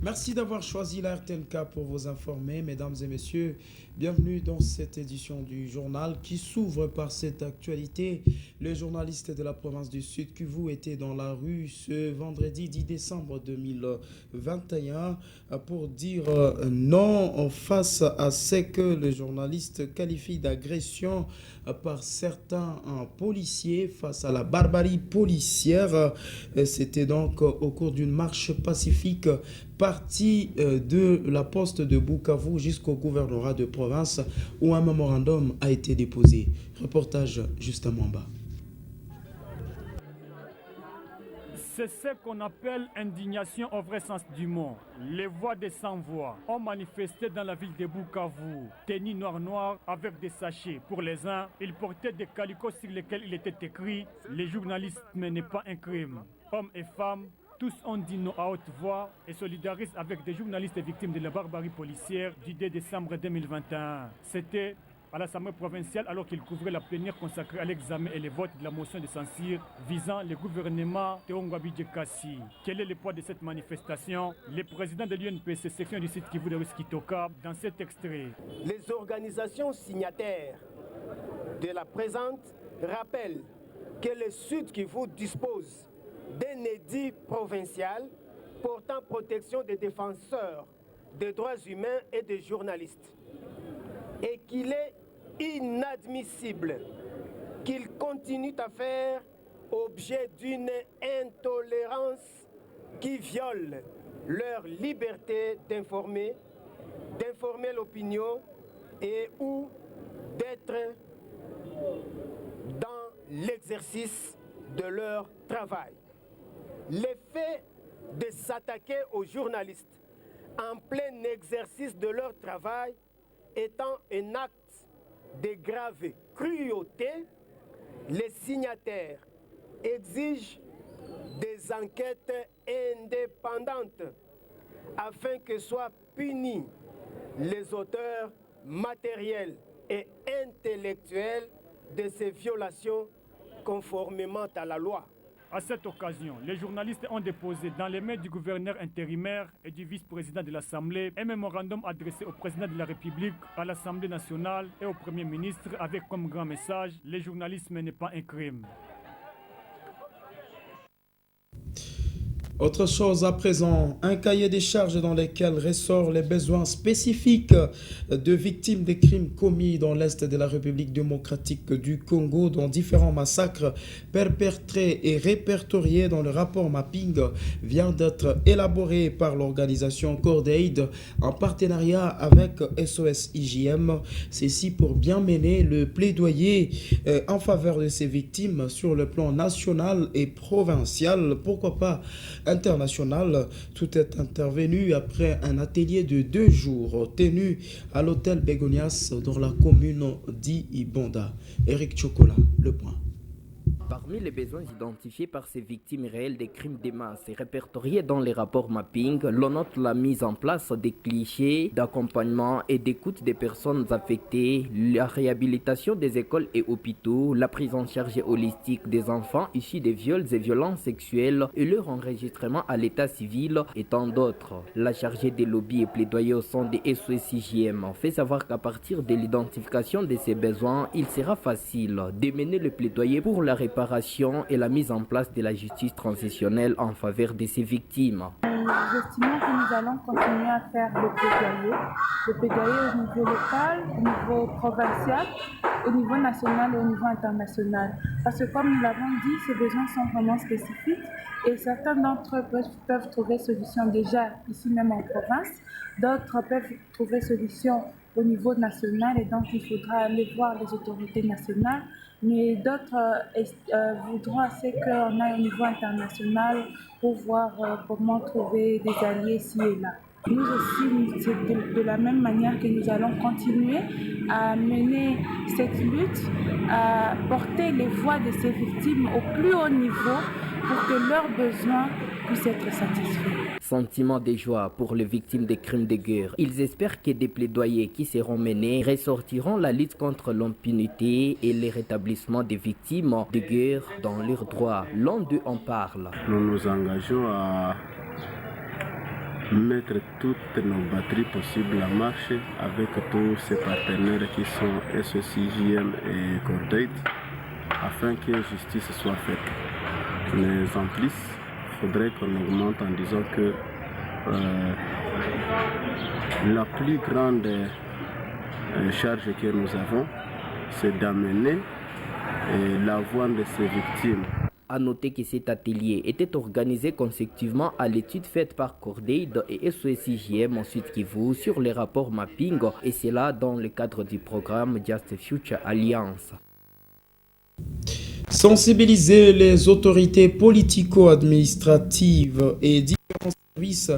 Merci d'avoir choisi la RTNK pour vous informer, mesdames et messieurs. Bienvenue dans cette édition du journal qui s'ouvre par cette actualité. Le journaliste de la province du Sud Kivu était dans la rue ce vendredi 10 décembre 2021 pour dire non face à ce que le journaliste qualifie d'agression par certains policiers face à la barbarie policière. C'était donc au cours d'une marche pacifique partie de la poste de Bukavu jusqu'au gouvernorat de province où un mémorandum a été déposé. Reportage justement en bas. C'est ce qu'on appelle indignation au vrai sens du mot. Les voix des sans-voix ont manifesté dans la ville de Bukavu, tenus noir avec des sachets. Pour les uns, ils portaient des calicots sur lesquels il était écrit « Les journalistes n'est pas un crime ». Hommes et femmes, tous ont dit non à haute voix et solidarisent avec des journalistes victimes de la barbarie policière du 2 décembre 2021. C'était à l'Assemblée provinciale alors qu'il couvrait la plénière consacrée à l'examen et les votes de la motion de censure visant le gouvernement Théongwabi Kassi. Quel est le poids de cette manifestation? Le président de l'UNPC, section du site Kivu de Ruskitoka, dans cet extrait. Les organisations signataires de la présente rappellent que le Sud Kivu dispose d'un édit provincial portant protection des défenseurs des droits humains et des journalistes et qu'il est inadmissible qu'ils continuent à faire objet d'une intolérance qui viole leur liberté d'informer l'opinion et ou d'être dans l'exercice de leur travail. Le fait de s'attaquer aux journalistes en plein exercice de leur travail étant un acte de grave cruauté, les signataires exigent des enquêtes indépendantes afin que soient punis les auteurs matériels et intellectuels de ces violations conformément à la loi. À cette occasion, les journalistes ont déposé dans les mains du gouverneur intérimaire et du vice-président de l'Assemblée un mémorandum adressé au président de la République, à l'Assemblée nationale et au Premier ministre avec comme grand message « Le journalisme n'est pas un crime ». Autre chose à présent, un cahier des charges dans lequel ressort les besoins spécifiques de victimes des crimes commis dans l'Est de la République démocratique du Congo, dont différents massacres perpétrés et répertoriés dans le rapport mapping vient d'être élaboré par l'organisation Cordaid en partenariat avec SOS IJM. Ceci pour bien mener le plaidoyer en faveur de ces victimes sur le plan national et provincial, pourquoi pas international. Tout est intervenu après un atelier de 2 jours tenu à l'hôtel Begonias dans la commune d'Ibonda. Eric Chocolat, le point. Parmi les besoins identifiés par ces victimes réelles des crimes de masse et répertoriés dans les rapports mapping, l'on note la mise en place des clichés d'accompagnement et d'écoute des personnes affectées, la réhabilitation des écoles et hôpitaux, la prise en charge holistique des enfants issus des viols et violences sexuelles et leur enregistrement à l'état civil et tant d'autres. La chargée des lobbies et plaidoyer au sein des SOS-IJM fait savoir qu'à partir de l'identification de ces besoins, il sera facile de mener le plaidoyer pour la réparation et la mise en place de la justice transitionnelle en faveur de ces victimes. Nous estimons que nous allons continuer à faire le plaidoyer au niveau local, au niveau provincial, au niveau national et au niveau international. Parce que comme nous l'avons dit, ces besoins sont vraiment spécifiques et certains d'entre eux peuvent trouver solution déjà ici même en province, d'autres peuvent trouver solution au niveau national et donc il faudra aller voir les autorités nationales, mais d'autres voudront assez qu'on aille au niveau international pour voir comment trouver des alliés ici et là. Nous aussi, c'est de la même manière que nous allons continuer à mener cette lutte, à porter les voix de ces victimes au plus haut niveau pour que leurs besoins puissent être satisfaits. Sentiment de joie pour les victimes des crimes de guerre. Ils espèrent que des plaidoyers qui seront menés ressortiront la lutte contre l'impunité et le rétablissement des victimes de guerre dans leurs droits. L'un d'eux en parle. Nous nous engageons mettre toutes nos batteries possibles en marche avec tous ces partenaires qui sont SECJM et Cordate afin que justice soit faite. Mais en plus, il faudrait qu'on augmente en disant que la plus grande charge que nous avons, c'est d'amener la voix de ces victimes. À noter que cet atelier était organisé consécutivement à l'étude faite par Cordaid et SOS-IGM ensuite Kivu sur les rapports mapping, et cela dans le cadre du programme Just Future Alliance. Sensibiliser les autorités politico-administratives et différents services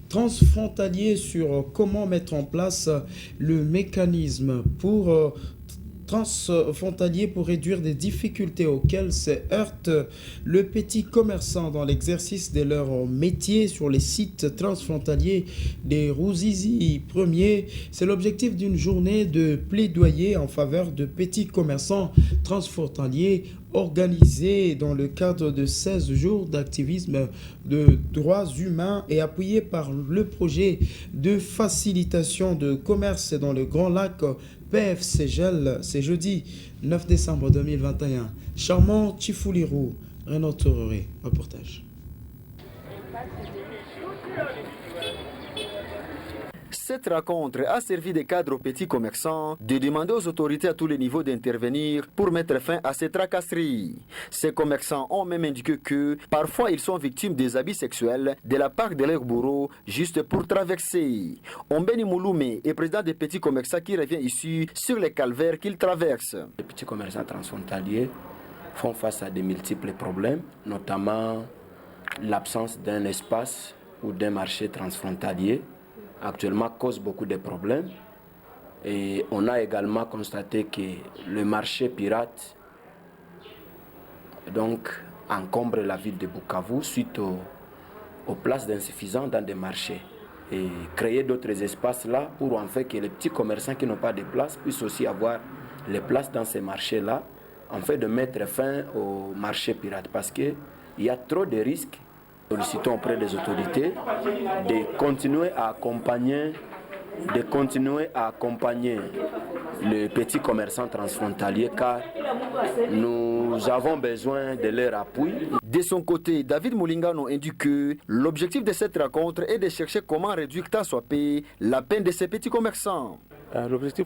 transfrontaliers sur comment mettre en place le mécanisme transfrontalier pour réduire des difficultés auxquelles se heurte le petit commerçant dans l'exercice de leur métier sur les sites transfrontaliers des Ruzizi 1er. C'est l'objectif d'une journée de plaidoyer en faveur de petits commerçants transfrontaliers organisée dans le cadre de 16 jours d'activisme de droits humains et appuyé par le projet de facilitation de commerce dans le Grand Lac PFCGL. C'est jeudi 9 décembre 2021. Charmant Chifoulirou, Renaud Tororé, reportage. Cette rencontre a servi de cadre aux petits commerçants de demander aux autorités à tous les niveaux d'intervenir pour mettre fin à ces tracasseries. Ces commerçants ont même indiqué que parfois ils sont victimes des abus sexuels de la part de leurs bourreaux juste pour traverser. Ombeni Mouloumé est président des petits commerçants qui revient ici sur les calvaires qu'ils traversent. Les petits commerçants transfrontaliers font face à de multiples problèmes, notamment l'absence d'un espace ou d'un marché transfrontalier. Actuellement cause beaucoup de problèmes, et on a également constaté que le marché pirate donc encombre la ville de Bukavu suite aux places d'insuffisance dans des marchés, et créer d'autres espaces là pour en fait que les petits commerçants qui n'ont pas de place puissent aussi avoir les places dans ces marchés là, en fait de mettre fin au marché pirate, parce qu'il y a trop de risques. Sollicitons auprès des autorités de continuer à accompagner les petits commerçants transfrontaliers, car nous avons besoin de leur appui. De son côté, David Moulingano indique que l'objectif de cette rencontre est de chercher comment réduire tant soit peu la peine de ces petits commerçants. L'objectif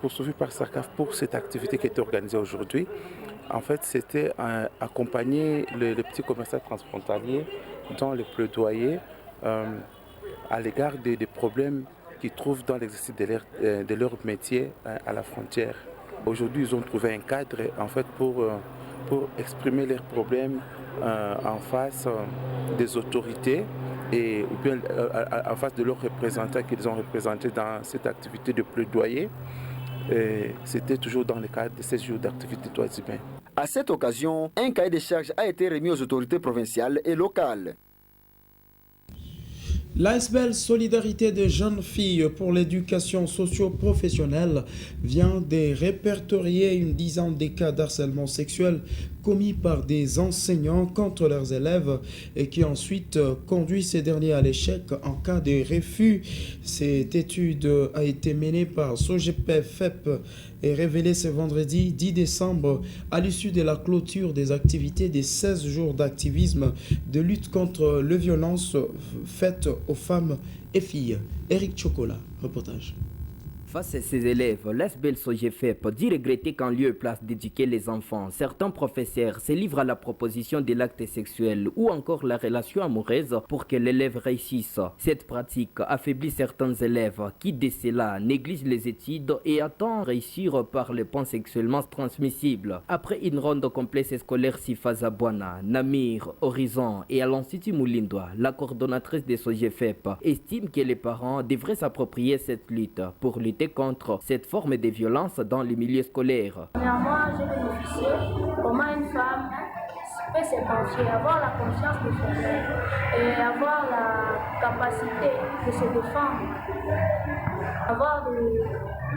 poursuivi par SACAF pour cette activité qui est organisée aujourd'hui, en fait, c'était accompagner les petits commerçants transfrontaliers dans le plaidoyer à l'égard des problèmes qu'ils trouvent dans l'exercice de leur métier à la frontière. Aujourd'hui, ils ont trouvé un cadre en fait, pour exprimer leurs problèmes en face des autorités et ou bien en face de leurs représentants qu'ils ont représentés dans cette activité de plaidoyer. C'était toujours dans le cadre de ces jours d'activité de droits humains. À cette occasion, un cahier de charges a été remis aux autorités provinciales et locales. L'ASBEL Solidarité des jeunes filles pour l'éducation socio-professionnelle vient de répertorier une dizaine de cas d'harcèlement sexuel commis par des enseignants contre leurs élèves et qui ensuite conduit ces derniers à l'échec en cas de refus. Cette étude a été menée par SOGEP-FEP et révélée ce vendredi 10 décembre à l'issue de la clôture des activités des 16 jours d'activisme de lutte contre les violences faites aux femmes et filles. Eric Chocolat, reportage. Face à ces élèves, l'ASBEL SOGEFEP dit regretter qu'en lieu et place d'éduquer les enfants, certains professeurs se livrent à la proposition de l'acte sexuel ou encore la relation amoureuse pour que l'élève réussisse. Cette pratique affaiblit certains élèves qui, de cela, négligent les études et attendent réussir par les points sexuellement transmissibles. Après une ronde complexe scolaire à Bouana, Namir, Horizon et à l'Institut Moulindwa, la coordonnatrice des SOGEFEP estime que les parents devraient s'approprier cette lutte pour lutter contre cette forme de violence dans les milieux scolaires. Moi, j'ai bénéficié comment une femme peut se confier, avoir la confiance de son père et avoir la capacité de se défendre, avoir des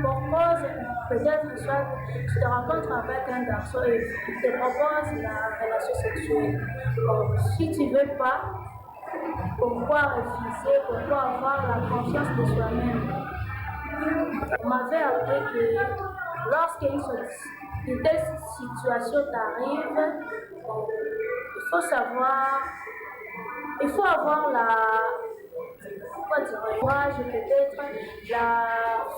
proposes, peut-être soit tu te rencontres avec un garçon et il te propose la relation sexuelle. Si tu ne veux pas, pourquoi refuser, pourquoi avoir la confiance de soi-même. On m'avait appris que lorsqu'une telle situation t'arrive, il faut avoir la courage, peut-être la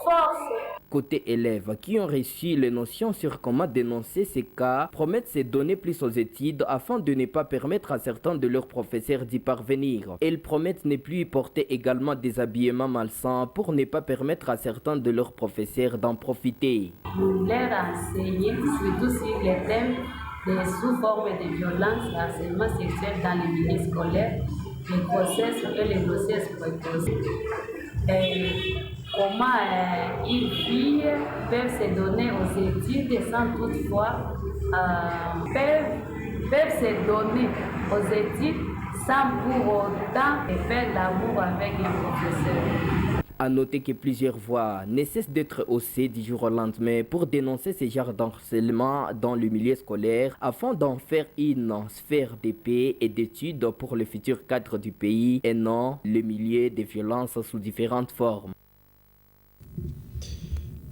force. Côté élèves qui ont reçu les notions sur comment dénoncer ces cas, promettent se donner plus aux études afin de ne pas permettre à certains de leurs professeurs d'y parvenir. Elles promettent ne plus y porter également des habillements malsains pour ne pas permettre à certains de leurs professeurs d'en profiter. Nous leur enseignons surtout sur les thèmes des sous-formes de violence, harcèlement sexuel dans les milieux scolaires, les grossesses et les grossesses précoces. Comment une fille peut se donner aux études sans toutefois peuvent se donner aux études sans pour autant faire l'amour avec un professeur. À noter que plusieurs voix ne cessent d'être haussées du jour au lendemain pour dénoncer ce genre d'harcèlement dans le milieu scolaire afin d'en faire une sphère de paix et d'études pour le futur cadre du pays et non le milieu des violences sous différentes formes.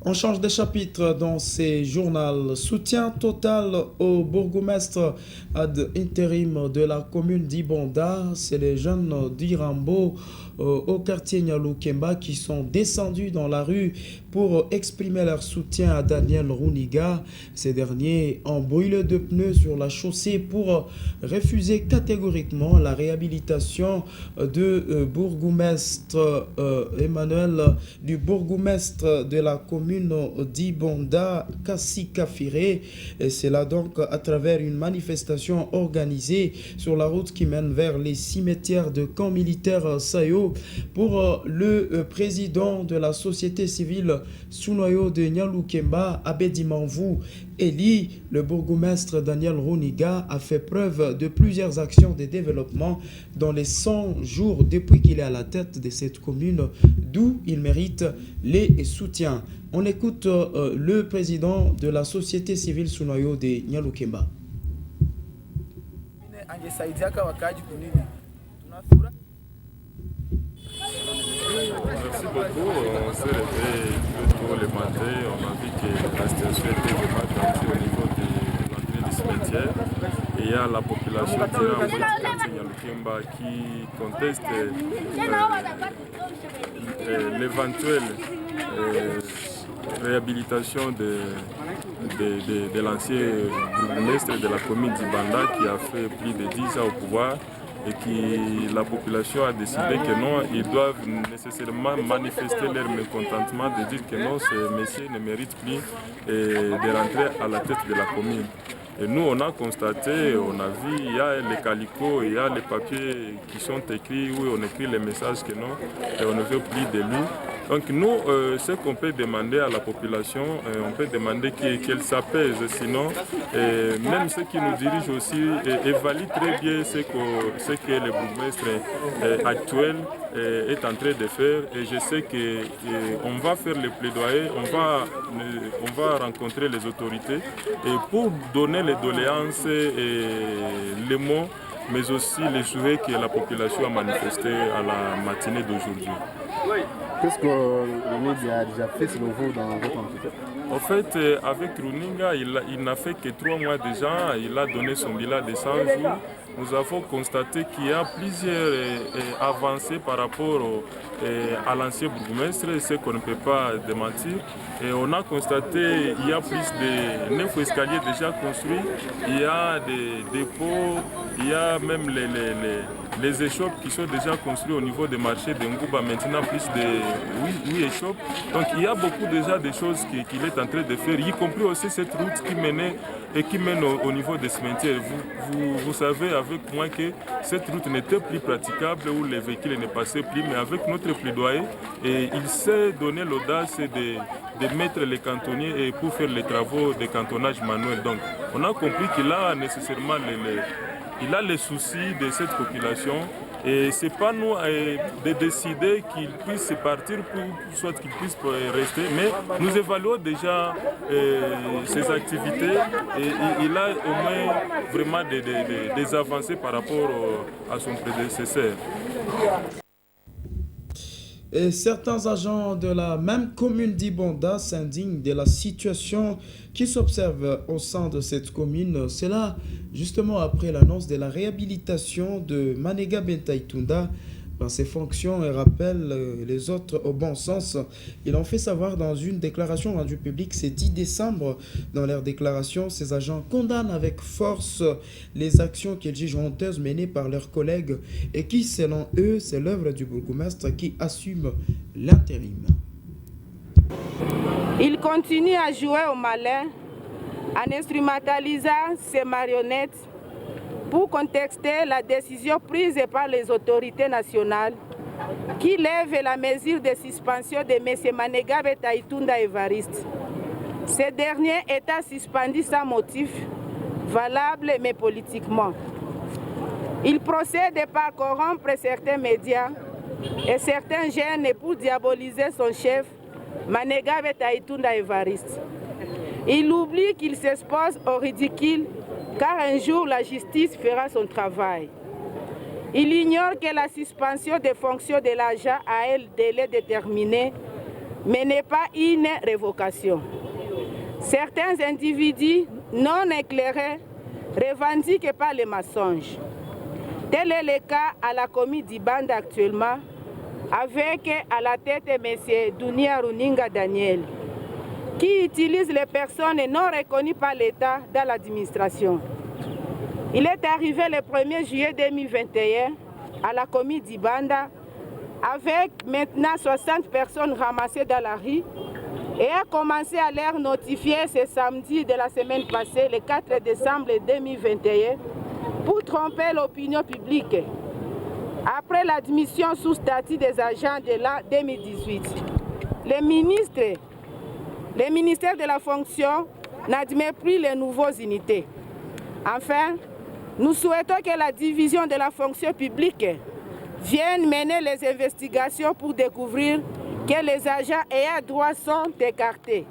On change de chapitre dans ces journaux. Soutien total au bourgmestre ad intérim de la commune d'Ibonda. C'est les jeunes d'Irambo au quartier Nyalukemba qui sont descendus dans la rue pour exprimer leur soutien à Daniel Runiga. Ces derniers ont brûlé de pneus sur la chaussée pour refuser catégoriquement la réhabilitation de bourgmestre Emmanuel, du bourgmestre de la commune d'Ibonda, Kassi Kafire. Et c'est là donc à travers une manifestation organisée sur la route qui mène vers les cimetières de camp militaire Sayo pour le président de la société civile Sunoyo de Nyalukemba, Abedi Manvou Eli. Le bourgmestre Daniel Runiga a fait preuve de plusieurs actions de développement dans les 100 jours depuis qu'il est à la tête de cette commune, d'où il mérite les soutiens. On écoute le président de la société civile Sunoyo de Nyalukemba. Merci beaucoup. On s'est levé plutôt le matin. On a vu que la situation était vraiment tendue au niveau de l'entrée du cimetière. Et il y a la population de Nyalukemba qui conteste l'éventuelle réhabilitation de l'ancien bourgmestre de la commune d'Ibanda qui a fait plus de 10 ans au pouvoir. Et que la population a décidé que non, ils doivent nécessairement manifester leur mécontentement, de dire que non, ce monsieur ne mérite plus de rentrer à la tête de la commune. Et nous, on a constaté, on a vu, il y a les calicots, il y a les papiers qui sont écrits, où on écrit les messages que non, et on ne veut plus de lui. Donc nous, ce qu'on peut demander à la population, on peut demander qu'elle s'apaise, sinon même ceux qui nous dirigent aussi évaluent très bien ce que le bourgmestre actuel est en train de faire. Et je sais qu'on va faire le plaidoyer, on va rencontrer les autorités et pour donner les doléances et les mots, mais aussi les souhaits que la population a manifestés à la matinée d'aujourd'hui. Qu'est-ce que Runiga a déjà fait selon vous dans votre entité? En fait, avec Runiga, il n'a fait que 3 mois déjà. Il a donné son bilan de 100 jours. Nous avons constaté qu'il y a plusieurs avancées par rapport à l'ancien bourgmestre, ce qu'on ne peut pas démentir. Et on a constaté qu'il y a plus de 9 escaliers déjà construits, il y a des dépôts, il y a même les échoppes qui sont déjà construits au niveau des marchés de Ngouba, maintenant plus de 8 échoppes. Donc il y a beaucoup déjà de choses qu'il est en train de faire, y compris aussi cette route qui mène au niveau des cimetières. Vous savez avec moi que cette route n'était plus praticable, où les véhicules ne passaient plus, mais avec notre plaidoyer, et il s'est donné l'audace de mettre les cantonniers pour faire les travaux de cantonnage manuel. Donc on a compris qu'il a nécessairement il a les soucis de cette population Et ce n'est pas nous de décider qu'ils puissent partir, soit qu'ils puissent rester, mais nous évaluons déjà ces activités et il a au moins vraiment des avancées par rapport à son prédécesseur. Et certains agents de la même commune d'Ibanda s'indignent de la situation qui s'observe au sein de cette commune. C'est là, justement, après l'annonce de la réhabilitation de Manega Bentaïtunda dans ses fonctions et rappelle les autres au bon sens. Ils l'ont fait savoir dans une déclaration rendue publique ce 10 décembre. Dans leur déclaration, ces agents condamnent avec force les actions qu'ils jugent honteuses menées par leurs collègues et qui, selon eux, c'est l'œuvre du bourgmestre qui assume l'intérim. Ils continuent à jouer au malin en instrumentalisant ces marionnettes pour contester la décision prise par les autorités nationales qui lèvent la mesure de suspension de M. Manega Bentaïtunda Évariste. Ce dernier état suspendu sans motif valable mais politiquement. Il procède par corrompre certains médias et certains jeunes pour diaboliser son chef, Manega Bentaïtunda Évariste. Il oublie qu'il s'expose au ridicule car un jour la justice fera son travail. Il ignore que la suspension des fonctions de l'agent a un délai déterminé, mais n'est pas une révocation. Certains individus non éclairés revendiquent par les mensonges. Tel est le cas à la commune d'Ibanda actuellement, avec à la tête M. Dunia Runinga Daniel, qui utilise les personnes non reconnues par l'État dans l'administration. Il est arrivé le 1er juillet 2021 à la commune d'Ibanda avec maintenant 60 personnes ramassées dans la rue et a commencé à leur notifier ce samedi de la semaine passée, le 4 décembre 2021, pour tromper l'opinion publique. Après l'admission sous statut des agents de l'an 2018, le ministère de la fonction n'admet plus les nouvelles unités. Enfin, nous souhaitons que la division de la fonction publique vienne mener les investigations pour découvrir que les agents ayant droit sont écartés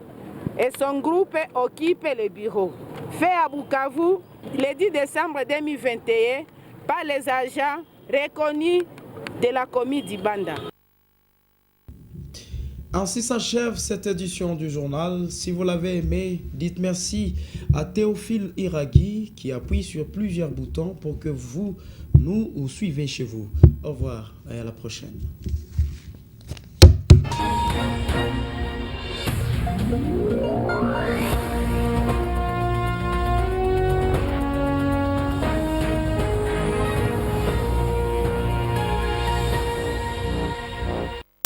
et son groupe occupe le bureau. Fait à Bukavu le 10 décembre 2021 par les agents reconnus de la commune d'Ibanda. Ainsi s'achève cette édition du journal. Si vous l'avez aimé, dites merci à Théophile Iraghi qui appuie sur plusieurs boutons pour que vous nous suivez chez vous. Au revoir et à la prochaine.